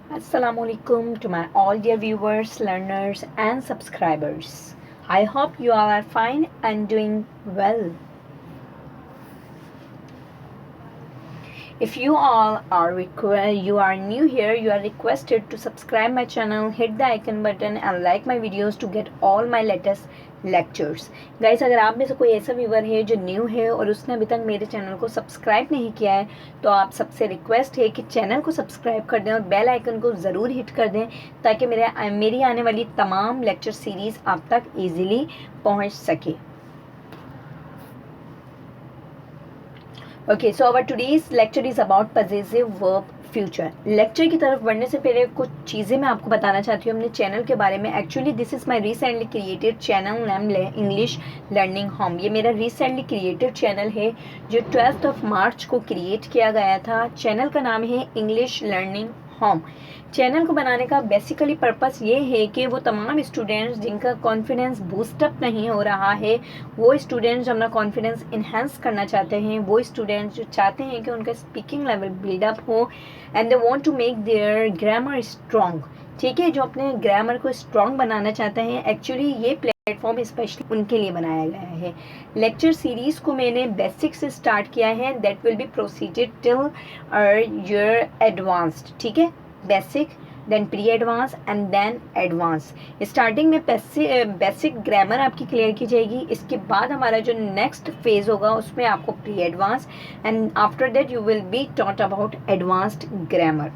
Assalamualaikum to my all dear viewers, learners, and subscribers. I hope you all are fine and doing well. If you all are you are new here, you are requested to subscribe my channel, hit the icon button and like my videos to get all my latest lectures. Guys, अगर आप में से कोई ऐसा viewer है जो new है और उसने अभी तक मेरे चैनल को सब्सक्राइब नहीं किया है, तो आप सबसे रिक्वेस्ट है कि चैनल को सब्सक्राइब कर दें और बेल आइकन को ज़रूर हिट कर दें ताकि मेरी आने वाली तमाम लेक्चर सीरीज़ आप तक ईजिली पहुंच सके. Okay, so our today's lecture is about possessive verb future. Lecture की तरफ बढ़ने से पहले कुछ चीज़ें मैं आपको बताना चाहती हूँ अपने चैनल के बारे में. Actually this is my recently created channel name English learning home. ये मेरा रिसेंटली क्रिएटेड चैनल है जो 12 मार्च को क्रिएट किया गया था. चैनल का नाम है इंग्लिश लर्निंग होम. चैनल को बनाने का बेसिकली पर्पस ये है कि वो तमाम स्टूडेंट्स जिनका कॉन्फिडेंस बूस्टअप नहीं हो रहा है, वो स्टूडेंट्स जो अपना कॉन्फिडेंस इन्हेंस करना चाहते हैं, वो स्टूडेंट्स जो चाहते हैं कि उनका स्पीकिंग लेवल बिल्डअप हो and they want to make their grammar strong. ठीक है, जो अपने ग्रामर को स्ट्रॉन्ग बनाना चाहते हैं, एक्चुअली ये प्लेटफॉर्म स्पेशली उनके लिए बनाया गया है. लेक्चर सीरीज़ को मैंने बेसिक से स्टार्ट किया है. That will be proceeded till your advanced. ठीक है, basic, then pre advance and then advance. Starting में बेसिक ग्रामर आपकी क्लियर की जाएगी. इसके बाद हमारा जो नेक्स्ट फेज होगा उसमें आपको pre advance and after that you will be taught about advanced grammar.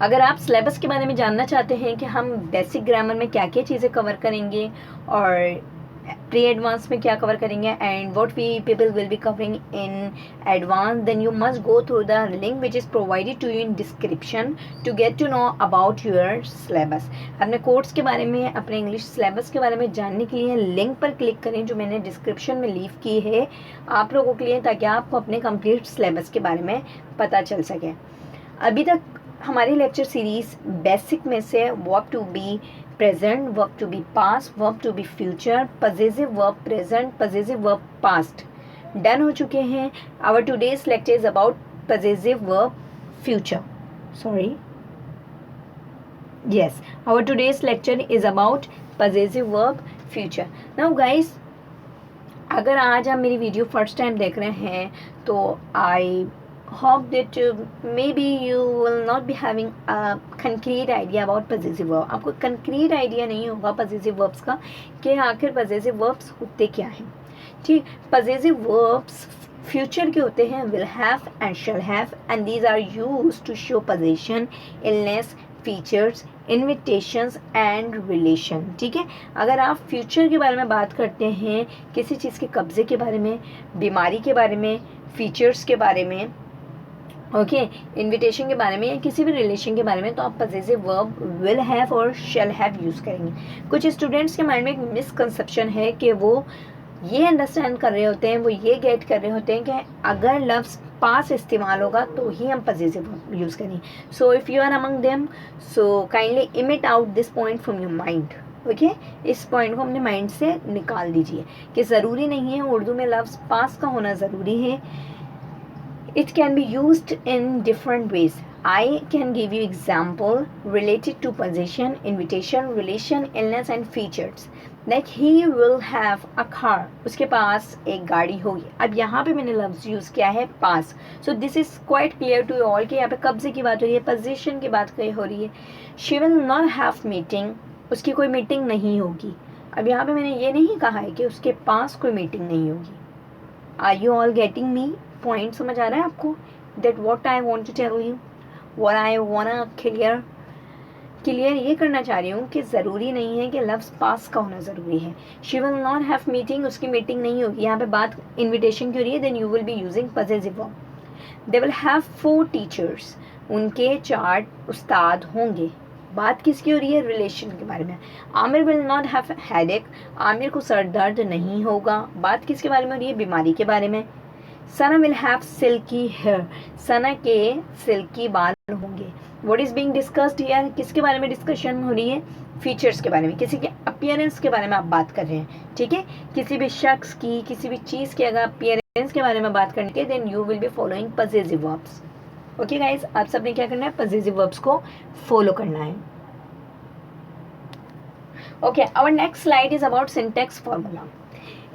अगर आप सिलेबस के बारे में जानना चाहते हैं कि हम बेसिक ग्रामर में क्या क्या चीज़ें कवर करेंगे और प्री एडवांस में क्या कवर करेंगे and what we people will be covering in advance, then you must go through the link which is provided to you in description to get to know about your syllabus. अपने course के बारे में, अपने English syllabus के बारे में जानने के लिए लिंक पर क्लिक करें जो मैंने डिस्क्रिप्शन में लीव की है आप लोगों के लिए, ताकि आपको अपने कंप्लीट सिलेबस के बारे में पता चल सके. अभी तक हमारी लेक्चर सीरीज़ बेसिक में से verb to be present, verb to be past, verb to be future, possessive verb present, possessive verb past done हो चुके हैं. Our today's lecture is about possessive verb future. Sorry, yes, our today's lecture is about possessive verb future. Now guys, अगर आज आप मेरी video first time देख रहे हैं तो आई hope that maybe you will not be having a concrete idea about possessive verb. आपको concrete idea नहीं होगा possessive verbs का कि आखिर possessive verbs होते क्या हैं. ठीक, possessive verbs फ्यूचर के होते हैं will have and shall have and these are used to show possession, illness, features, invitations and relation. ठीक है, अगर आप फ्यूचर के बारे में बात करते हैं, किसी चीज़ के कब्जे के बारे में, बीमारी के बारे में, फीचर्स के बारे में, ओके, इन्विटेशन के बारे में या किसी भी रिलेशन के बारे में, तो आप पजेसिव वर्ब विल हैव और शैल हैव यूज़ करेंगे. कुछ स्टूडेंट्स के माइंड में एक मिसकंसेप्शन है कि वो ये अंडरस्टैंड कर रहे होते हैं, वो ये गेट कर रहे होते हैं कि अगर लफ्ज़ पास इस्तेमाल होगा तो ही हम पजेसिव वर्ब यूज़ करें. So if you are among them, so kindly emit out this point from your mind. Okay, इस पॉइंट को अपने माइंड से निकाल दीजिए कि ज़रूरी नहीं है उर्दू में लफ्ज़ पास का होना ज़रूरी है. It can be used in different ways. I can give you example related to possession, invitation, relation, illness and features. Like he will have a car. उसके पास एक गाड़ी होगी. अब यहाँ पे मैंने लफ्ज़ यूज़ किया है पास. So this is quite clear to you all कि यहाँ पे कब्जे की बात हो रही है, possession की बात हो रही है. She will not have meeting. उसकी कोई मीटिंग नहीं होगी. अब यहाँ पे मैंने ये नहीं कहा है कि उसके पास कोई मीटिंग नहीं होगी. Are you all getting me? Point समझ आ रहा है आपको? That what I want to tell you, what I wanna clear ये करना चाह रही हूँ कि ज़रूरी नहीं है कि लफ्ज़ पास का होना ज़रूरी है. She will not have meeting, उसकी मीटिंग नहीं होगी. यहाँ पे बात इन्विटेशन की हो रही है. Then you will be using possessive verb. They will have 4 teachers, उनके 4 उस्ताद होंगे. बात किसकी हो रही है? रिलेशन के बारे में. Aamir will not have headache, Aamir को सर दर्द नहीं होगा. बात किसके बारे में हो रही है? बीमारी के बारे में. सना विल हैव सिल्की हेयर, सना के सिल्की बाल होंगे. What is being discussed here? किसके बारे में डिस्कशन हो रही है? फीचर्स के बारे में, किसी के अपीयरेंस के बारे में आप बात कर रहे हैं. ठीक है, किसी भी शख्स की, किसी भी चीज़ की अगर अपीयरेंस के बारे में बात करनी है, then you will be following possessive verbs. Okay guys, आप सबने क्या करना है, पजेसिव वर्ब्स को फॉलो करना है. Okay, our next slide is about syntax formula.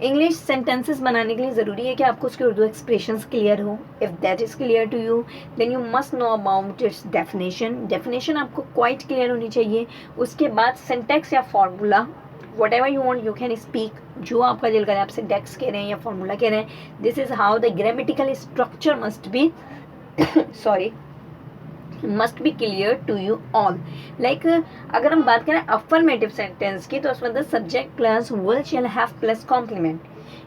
English sentences बनाने के लिए ज़रूरी है कि आपको उसके उर्दू एक्सप्रेशंस क्लियर हो. If that is clear to you then you must know about its definition आपको क्वाइट क्लियर होनी चाहिए. उसके बाद सिंटैक्स या formula, whatever you want you can speak, जो आपका दिल करे, आप सिंटैक्स कह रहे हैं या फार्मूला कह रहे हैं, this is how the grammatical structure must be sorry must be clear to you all. Like अगर हम बात करें अफर्मेटिव सेंटेंस की, तो उसमें the subject plus will shall have plus complement.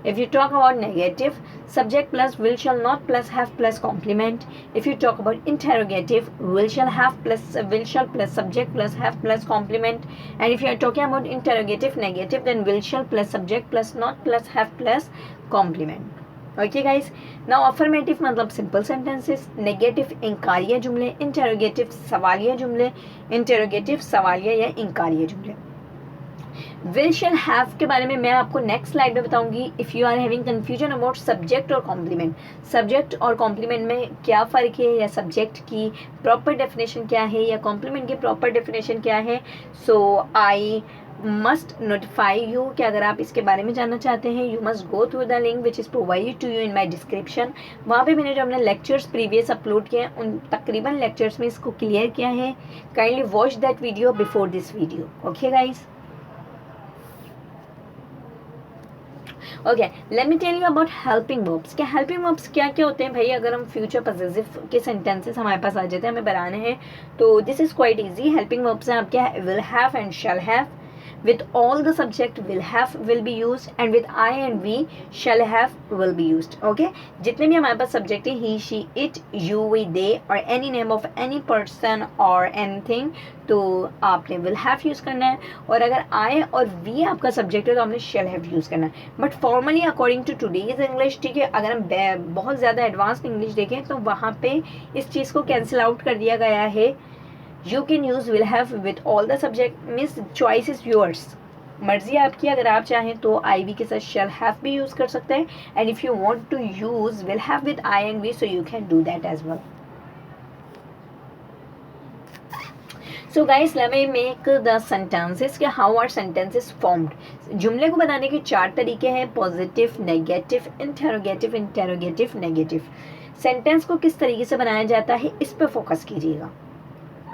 If you talk about negative, subject plus will shall not plus have plus complement. If you talk about interrogative, will shall plus subject plus have plus complement. And if you are talking about interrogative negative, then will shall plus subject plus not plus have plus complement. Okay guys, now affirmative मतलब simple sentences, negative इंकारिया जुमले, interrogative सवालिया जुमले, interrogative सवालिया या इंकारिया जुमले. Will shall have के बारे में मैं आपको नेक्स्ट स्लाइड में बताऊंगी. If you are having confusion about subject और कॉम्प्लीमेंट, सब्जेक्ट और कॉम्प्लीमेंट में क्या फ़र्क है, या सब्जेक्ट की प्रॉपर डेफिनेशन क्या है, या कॉम्प्लीमेंट की प्रॉपर डेफिनेशन क्या है, so I must notify you कि अगर आप इसके बारे में जानना चाहते हैं, you must go through the link which is provided to you in my description. वहाँ पे मैंने जो अपने लेक्चर्स प्रीवियस अपलोड किए हैं, उन तकरीबन लेक्चर्स में इसको क्लियर किया है. Kindly watch that video before this video. Okay guys, okay, let me tell you about helping verbs. क्या हेल्पिंग वर्ब्स क्या क्या होते हैं भाई? अगर हम फ्यूचर पॉजिटिव के सेंटेंसेस हमारे पास आ जाते हैं, हमें बनाने हैं, तो this is quite easy. Helping verbs हैं आपके will have and shall have. With all the subject will have will be used, and with I and we shall have will be used. Okay, जितने भी हमारे पास subject है, he, she, it, you, we, they और any name of any person or anything, तो आपने will have use करना है. और अगर I और we आपका सब्जेक्ट है तो आपने shall have यूज़ करना है. But formally according to today's English, ठीक है, अगर हम बहुत ज़्यादा एडवांस्ड इंग्लिश देखें तो वहाँ पे इस चीज़ को कैंसिल आउट कर दिया गया है. You can use will have with all the subject, means choice is yours. मर्जी आपकी. अगर आप चाहें तो आई वी के साथ shall have भी यूज़ कर सकते हैं, and if you want to use will have with I and we, so you can do that as well. So guys, let me make the sentences कि how are sentences formed. जुमले को बनाने के 4 तरीके हैं: positive, negative, interrogative, negative. Sentence को किस तरीके से बनाया जाता है, इस पर फोकस कीजिएगा.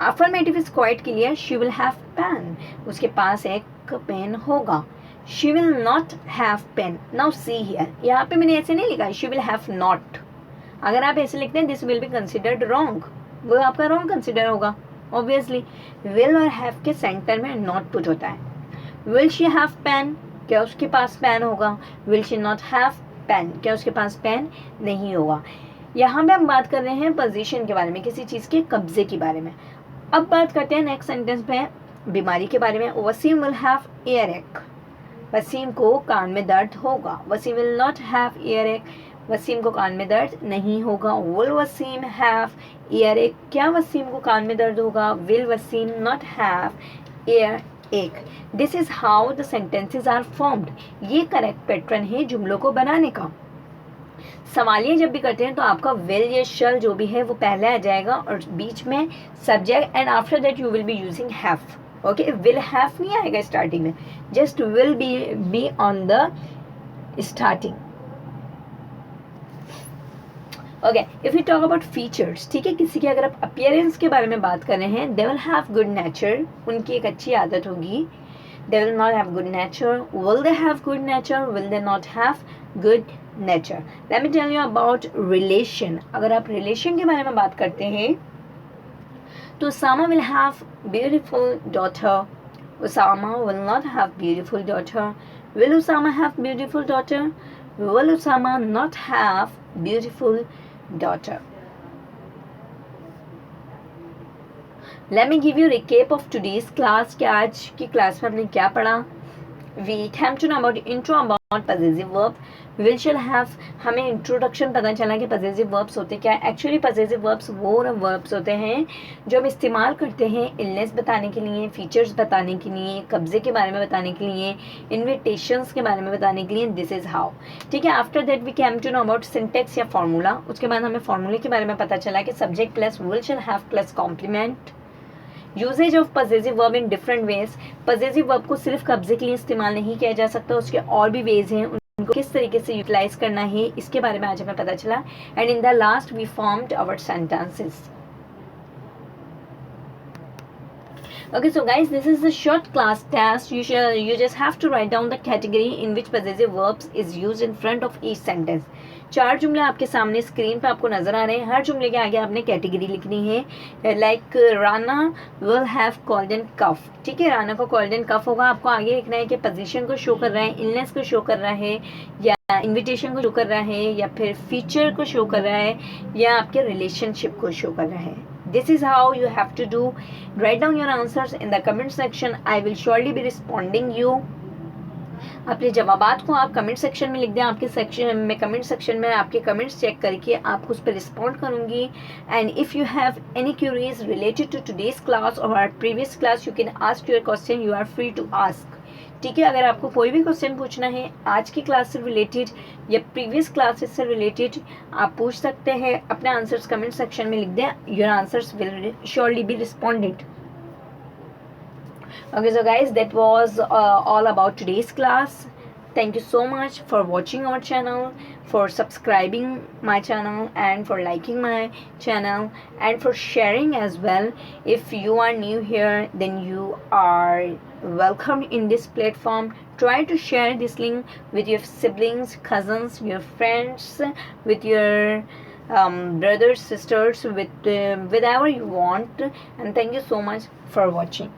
Affirmative is quite clear. She will have pen, उसके पास एक पेन होगा. She will not have pen. Now see here, यहाँ पे मैंने ऐसे नहीं लिखा शी विल हैव नॉट. अगर आप ऐसे लिखते हैं this will be considered wrong, वो आपका रॉन्ग कंसिडर होगा ऑब्वियसली. विल और हैव के सेंटर में नॉट पुट होता है. विल शी हैव पेन, क्या उसके पास पेन होगा. Will she not have pen, क्या उसके पास पेन नहीं होगा. यहाँ पे हम बात कर रहे हैं पोजीशन के बारे में, किसी चीज़ के कब्जे के बारे में. अब बात करते हैं नेक्स्ट सेंटेंस पे बीमारी के बारे में. वसीम विल हैव ईयर एक, वसीम को कान में दर्द होगा. Waseem will not have year एक, वसीम को कान में दर्द नहीं होगा. विल वसीम हैव ईयर एक, क्या वसीम को कान में दर्द होगा. Will Wasim not have year ache. This is how the sentences are formed. ये करेक्ट पैटर्न है जुमलों को बनाने का. सवालिया जब भी करते हैं तो आपका विल या शल जो भी है वो पहले आ जाएगा और बीच में subject, and after that you will be using have. Okay, will have नहीं आएगा स्टार्टिंग में, just will be on the starting. Okay, if you talk about features, ठीक है, किसी के अगर आप अपीयरेंस के बारे में बात कर रहे हैं, दे विल हैव गुड नेचर, उनकी एक अच्छी आदत होगी. They will not have good nature. Will they have good nature? Will they not have good nature? Let me tell you about relation. अगर आप relation के बारे में बात करते हैं तो Usama will have beautiful daughter. Usama will not have beautiful daughter. Will Usama have beautiful daughter? Will Usama not have beautiful daughter? Let me give you recap of today's class कि आज की क्लास में हमने क्या पढ़ा. We came to know about intro about possessive verb. We shall have, हमें introduction पता चला कि possessive verbs होते क्या है. एक्चुअली possessive verbs वो verbs होते हैं जो हम इस्तेमाल करते हैं इलनेस बताने के लिए, फीचर्स बताने के लिए, कब्जे के बारे में बताने के लिए, इन्विटेशंस के बारे में बताने के लिए. This is how. ठीक है. After that we came to know about syntax या फार्मूला. उसके बाद हमें फार्मूले के बारे में पता चला कि subject plus will shall have plus complement. Uses of possessive verb in different ways. Possessive verb को सिर्फ कब्जे के लिए इस्तेमाल नहीं किया जा सकता, उसके और भी वेज हैं, उनको किस तरीके से यूटिलाइज करना है इसके बारे में आज हमें पता चला. And in the last we formed our sentences. Okay, so guys, this is a short class test. You just have to write down the category in which possessive verbs is used in front of each sentence. 4 जुमले आपके सामने screen पे आपको नजर आ रहे हैं. हर जुमले के आगे आपने कैटेगरी लिखनी है. Like Rana will have cold and cough. ठीक है, राना को कोल्ड एंड कफ होगा. आपको आगे लिखना है कि पोजीशन को शो कर रहा है, इलनेस को शो कर रहा है, या इन्विटेशन को शो कर रहा है, या फिर फीचर को शो कर रहा है, या आपके रिलेशनशिप को शो कर रहा है. This is how you have to do. Write down your answers in the comment section. I will surely be responding you. अपने जवाबात को आप कमेंट सेक्शन में लिख दें. आपके सेक्शन में कमेंट सेक्शन में आपके कमेंट्स चेक करके आपको उस पर रिस्पॉन्ड करूँगी. And if you have any queries related to today's class और our previous class, you can ask your question. You are free to ask. ठीक है, अगर आपको कोई भी क्वेश्चन पूछना है आज की क्लास से रिलेटेड या प्रीवियस क्लासेस से रिलेटेड, आप पूछ सकते हैं. अपने आंसर्स कमेंट सेक्शन में लिख दें. Your answers will surely be responded. Okay, so guys, that was all about today's class. Thank you so much for watching our channel, for subscribing my channel, and for liking my channel, and for sharing as well. If you are new here, then you are welcome in this platform. Try to share this link with your siblings, cousins, your friends, with your brothers, sisters, with wherever you want. And thank you so much for watching.